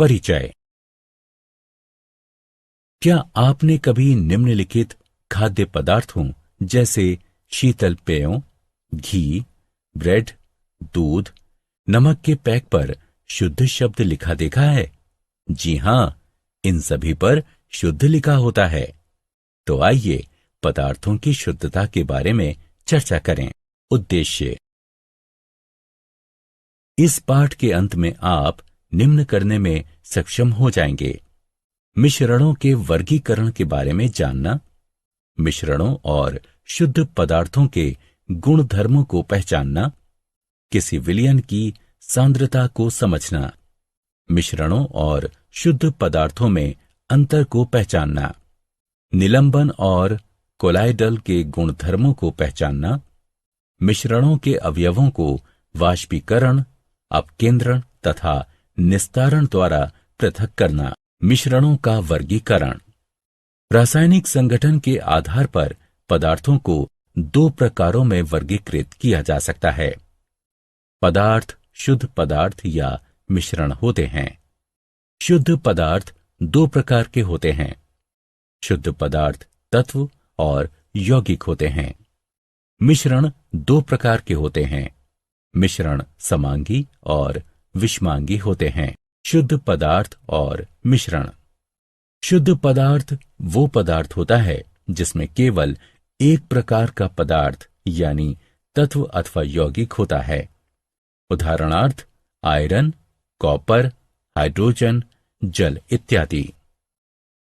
परिचय। क्या आपने कभी निम्नलिखित खाद्य पदार्थों जैसे शीतल पेयों, घी, ब्रेड, दूध, नमक के पैक पर शुद्ध शब्द लिखा देखा है? जी हां, इन सभी पर शुद्ध लिखा होता है। तो आइए पदार्थों की शुद्धता के बारे में चर्चा करें। उद्देश्य। इस पाठ के अंत में आप निम्न करने में सक्षम हो जाएंगे: मिश्रणों के वर्गीकरण के बारे में जानना, मिश्रणों और शुद्ध पदार्थों के गुणधर्मों को पहचानना, किसी विलयन की सांद्रता को समझना, मिश्रणों और शुद्ध पदार्थों में अंतर को पहचानना, निलंबन और कोलाइडल के गुणधर्मों को पहचानना, मिश्रणों के अवयवों को वाष्पीकरण, अपकेंद्रण तथा निस्तारण द्वारा पृथक करना, मिश्रणों का वर्गीकरण। रासायनिक संगठन के आधार पर पदार्थों को दो प्रकारों में वर्गीकृत किया जा सकता है। पदार्थ शुद्ध पदार्थ या मिश्रण होते हैं। शुद्ध पदार्थ दो प्रकार के होते हैं: शुद्ध पदार्थ तत्व और यौगिक होते हैं। मिश्रण दो प्रकार के होते हैं: मिश्रण समांगी और विषमांगी होते हैं। शुद्ध पदार्थ और मिश्रण। शुद्ध पदार्थ वो पदार्थ होता है जिसमें केवल एक प्रकार का पदार्थ यानी तत्व अथवा यौगिक होता है। उदाहरणार्थ आयरन, कॉपर, हाइड्रोजन, जल इत्यादि।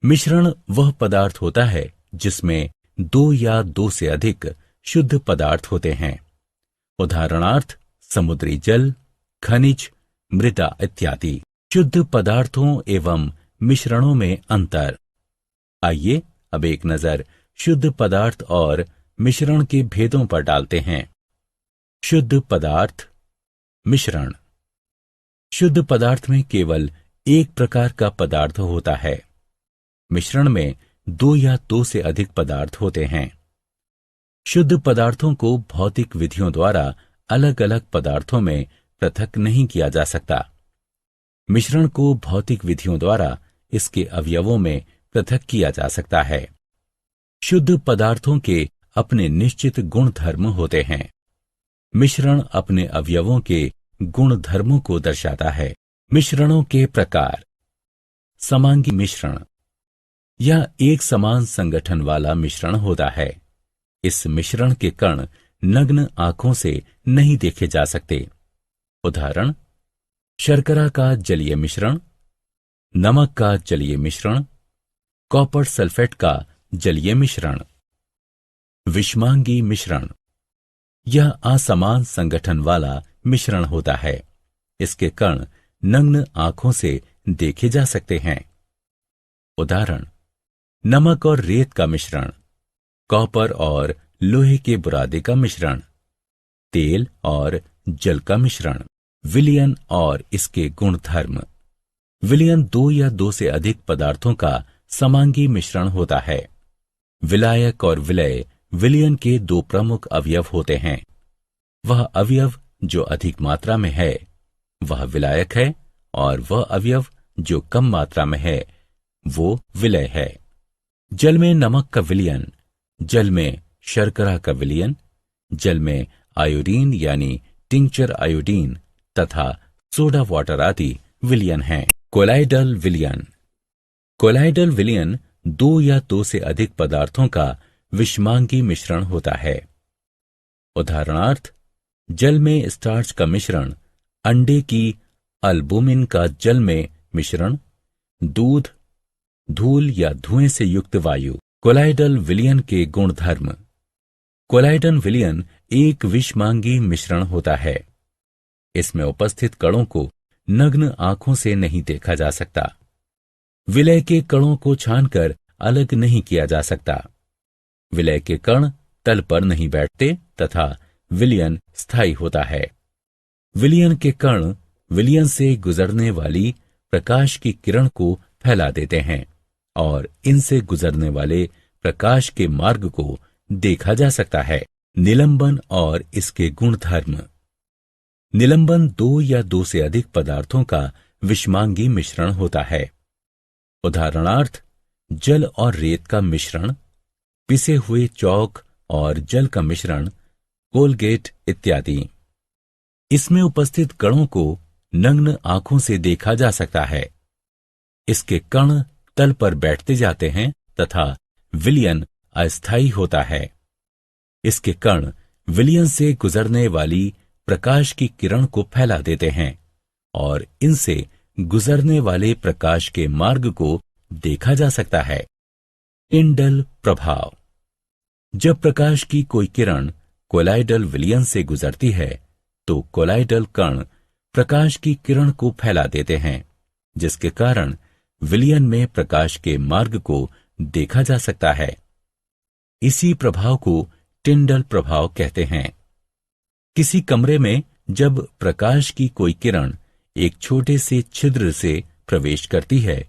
मिश्रण वह पदार्थ होता है जिसमें दो या दो से अधिक शुद्ध पदार्थ होते हैं। उदाहरणार्थ समुद्री जल, खनिज, मृदा इत्यादि। शुद्ध पदार्थों एवं मिश्रणों में अंतर। आइए अब एक नजर शुद्ध पदार्थ और मिश्रण के भेदों पर डालते हैं। शुद्ध पदार्थ, मिश्रण। शुद्ध पदार्थ में केवल एक प्रकार का पदार्थ होता है। मिश्रण में दो या दो से अधिक पदार्थ होते हैं। शुद्ध पदार्थों को भौतिक विधियों द्वारा अलग अलग पदार्थों में पृथक नहीं किया जा सकता। मिश्रण को भौतिक विधियों द्वारा इसके अवयवों में पृथक किया जा सकता है। शुद्ध पदार्थों के अपने निश्चित गुणधर्म होते हैं। मिश्रण अपने अवयवों के गुणधर्मों को दर्शाता है। मिश्रणों के प्रकार। समांगी मिश्रण। यह एक समान संगठन वाला मिश्रण होता है। इस मिश्रण के कण नग्न आंखों से नहीं देखे जा सकते। उदाहरण शर्करा का जलीय मिश्रण, नमक का जलीय मिश्रण, कॉपर सल्फेट का जलीय मिश्रण। विषमांगी मिश्रण। यह असमान संगठन वाला मिश्रण होता है। इसके कण नग्न आंखों से देखे जा सकते हैं। उदाहरण नमक और रेत का मिश्रण, कॉपर और लोहे के बुरादे का मिश्रण, तेल और जल का मिश्रण। विलयन और इसके गुणधर्म। विलयन दो या दो से अधिक पदार्थों का समांगी मिश्रण होता है। विलायक और विलय विलयन के दो प्रमुख अवयव होते हैं। वह अवयव जो अधिक मात्रा में है वह विलायक है और वह अवयव जो कम मात्रा में है वो विलय है। जल में नमक का विलयन, जल में शर्करा का विलयन, जल में आयोडीन यानी टिंचर आयोडीन तथा सोडा वाटर आदि विलयन हैं। कोलाइडल विलयन। कोलाइडल विलयन दो या दो से अधिक पदार्थों का विषमांगी मिश्रण होता है। उदाहरणार्थ जल में स्टार्च का मिश्रण, अंडे की अल्बुमिन का जल में मिश्रण, दूध, धूल या धुएं से युक्त वायु। कोलाइडल विलयन के गुणधर्म। कोलाइडल विलयन एक विषमांगी मिश्रण होता है। इसमें उपस्थित कणों को नग्न आंखों से नहीं देखा जा सकता। विलय के कणों को छानकर अलग नहीं किया जा सकता। विलय के कण तल पर नहीं बैठते तथा विलयन स्थायी होता है। विलयन के कण विलयन से गुजरने वाली प्रकाश की किरण को फैला देते हैं और इनसे गुजरने वाले प्रकाश के मार्ग को देखा जा सकता है। निलंबन और इसके गुणधर्म। निलंबन दो या दो से अधिक पदार्थों का विषमांगी मिश्रण होता है। उदाहरणार्थ, जल और रेत का मिश्रण, पिसे हुए चौक और जल का मिश्रण, कोलगेट इत्यादि। इसमें उपस्थित कणों को नग्न आंखों से देखा जा सकता है। इसके कण तल पर बैठते जाते हैं तथा विलयन अस्थायी होता है। इसके कण विलयन से गुजरने वाली प्रकाश की किरण को फैला देते हैं और इनसे गुजरने वाले प्रकाश के मार्ग को देखा जा सकता है। टिंडल प्रभाव। जब प्रकाश की कोई किरण कोलाइडल विलयन से गुजरती है तो कोलाइडल कण प्रकाश की किरण को फैला देते हैं, जिसके कारण विलयन में प्रकाश के मार्ग को देखा जा सकता है। इसी प्रभाव को टिंडल प्रभाव कहते हैं। किसी कमरे में जब प्रकाश की कोई किरण एक छोटे से छिद्र से प्रवेश करती है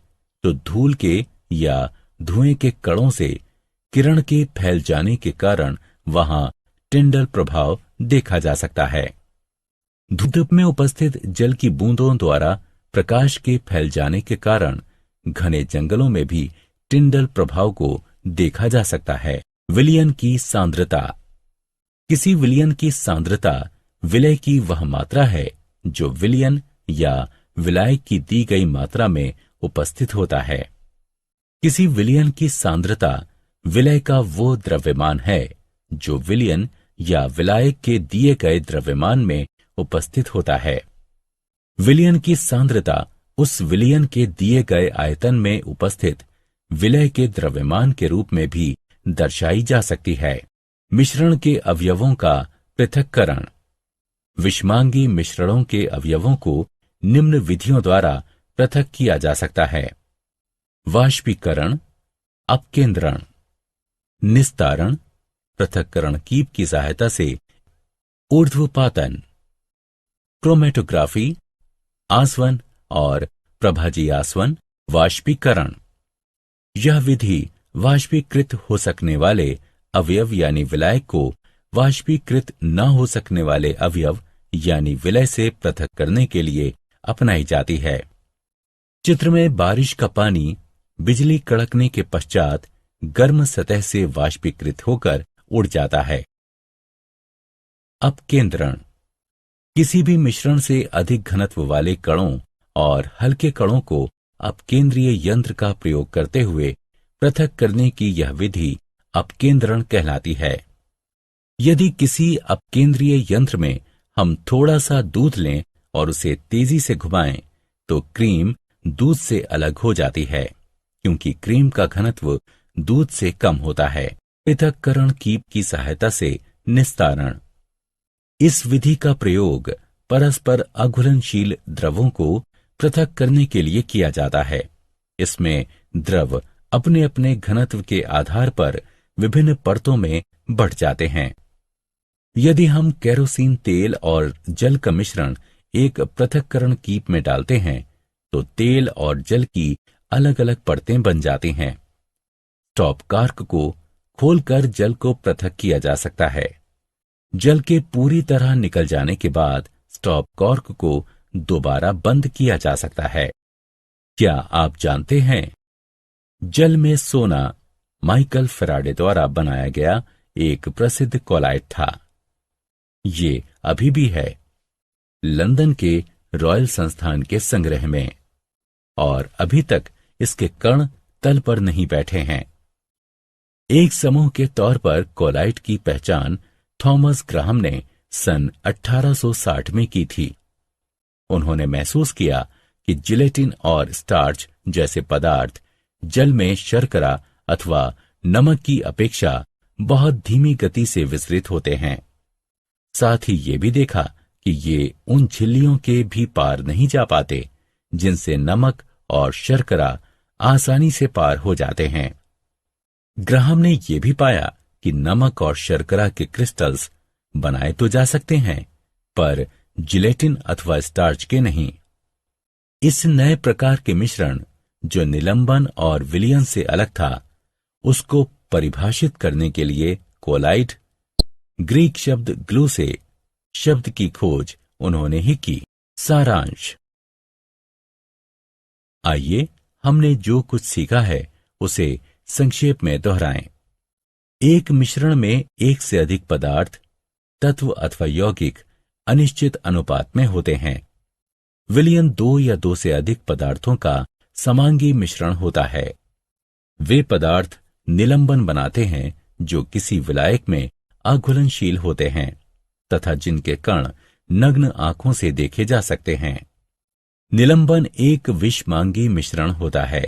तो धूल के या धुएं के कणों से किरण के फैल जाने के कारण वहां टिंडल प्रभाव देखा जा सकता है। धूप में उपस्थित जल की बूंदों द्वारा प्रकाश के फैल जाने के कारण घने जंगलों में भी टिंडल प्रभाव को देखा जा सकता है। विलयन की सांद्रता। किसी विलयन की सांद्रता विलय की वह मात्रा है जो विलयन या विलायक की दी गई मात्रा में उपस्थित होता है। किसी विलयन की सांद्रता विलय का वो द्रव्यमान है जो विलयन या विलायक के दिए गए द्रव्यमान में उपस्थित होता है। विलयन की सांद्रता उस विलयन के दिए गए आयतन में उपस्थित विलय के द्रव्यमान के रूप में भी दर्शाई जा सकती है। मिश्रण के अवयवों का पृथक्करण। विषमांगी मिश्रणों के अवयवों को निम्न विधियों द्वारा पृथक किया जा सकता है। वाष्पीकरण, अपकेंद्रण, निस्तारण, पृथक्करण कीप की सहायता से ऊर्ध्वपातन, क्रोमेटोग्राफी, आसवन और प्रभाजी आसवन, वाष्पीकरण। यह विधि वाष्पीकृत हो सकने वाले अवयव यानी विलायक को वाष्पीकृत न हो सकने वाले अवयव यानी विलय से पृथक करने के लिए अपनाई जाती है। चित्र में बारिश का पानी बिजली कड़कने के पश्चात गर्म सतह से वाष्पीकृत होकर उड़ जाता है। अपकेंद्रण। किसी भी मिश्रण से अधिक घनत्व वाले कणों और हल्के कणों को अपकेंद्रीय यंत्र का प्रयोग करते हुए पृथक करने की यह विधि अपकेंद्रण कहलाती है। यदि किसी अपकेंद्रीय यंत्र में हम थोड़ा सा दूध लें और उसे तेजी से घुमाएं तो क्रीम दूध से अलग हो जाती है, क्योंकि क्रीम का घनत्व दूध से कम होता है। पृथक्करण कीप की सहायता से निस्तारण। इस विधि का प्रयोग परस्पर अघुलनशील द्रवों को पृथक करने के लिए किया जाता है। इसमें द्रव अपने अपने घनत्व के आधार पर विभिन्न परतों में बढ़ जाते हैं। यदि हम केरोसिन तेल और जल का मिश्रण एक पृथक्करण कीप में डालते हैं तो तेल और जल की अलग अलग परतें बन जाती हैं। स्टॉप कॉर्क को खोलकर जल को पृथक किया जा सकता है। जल के पूरी तरह निकल जाने के बाद स्टॉप कॉर्क को दोबारा बंद किया जा सकता है। क्या आप जानते हैं, जल में सोना माइकल फैराडे द्वारा बनाया गया एक प्रसिद्ध कोलाइट था। ये अभी भी है लंदन के रॉयल संस्थान के संग्रह में, और अभी तक इसके कण तल पर नहीं बैठे हैं। एक समूह के तौर पर कोलाइट की पहचान थॉमस ग्राहम ने सन 1860 में की थी। उन्होंने महसूस किया कि जिलेटिन और स्टार्च जैसे पदार्थ जल में शर्करा अथवा नमक की अपेक्षा बहुत धीमी गति से विसरित होते हैं। साथ ही ये भी देखा कि ये उन झिल्लियों के भी पार नहीं जा पाते जिनसे नमक और शर्करा आसानी से पार हो जाते हैं। ग्राहम ने यह भी पाया कि नमक और शर्करा के क्रिस्टल्स बनाए तो जा सकते हैं, पर जिलेटिन अथवा स्टार्च के नहीं। इस नए प्रकार के मिश्रण जो निलंबन और विलयन से अलग था, उसको परिभाषित करने के लिए कोलाइट, ग्रीक शब्द ग्लू से शब्द की खोज उन्होंने ही की। सारांश। आइए हमने जो कुछ सीखा है उसे संक्षेप में दोहराएं। एक मिश्रण में एक से अधिक पदार्थ, तत्व अथवा यौगिक अनिश्चित अनुपात में होते हैं। विलयन दो या दो से अधिक पदार्थों का समांगी मिश्रण होता है। वे पदार्थ निलंबन बनाते हैं जो किसी विलायक में अघुलनशील होते हैं तथा जिनके कण नग्न आंखों से देखे जा सकते हैं। निलंबन एक विषमांगी मिश्रण होता है।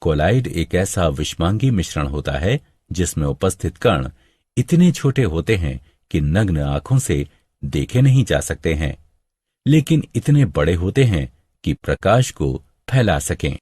कोलाइड एक ऐसा विषमांगी मिश्रण होता है जिसमें उपस्थित कण इतने छोटे होते हैं कि नग्न आंखों से देखे नहीं जा सकते हैं, लेकिन इतने बड़े होते हैं कि प्रकाश को फैला सकें।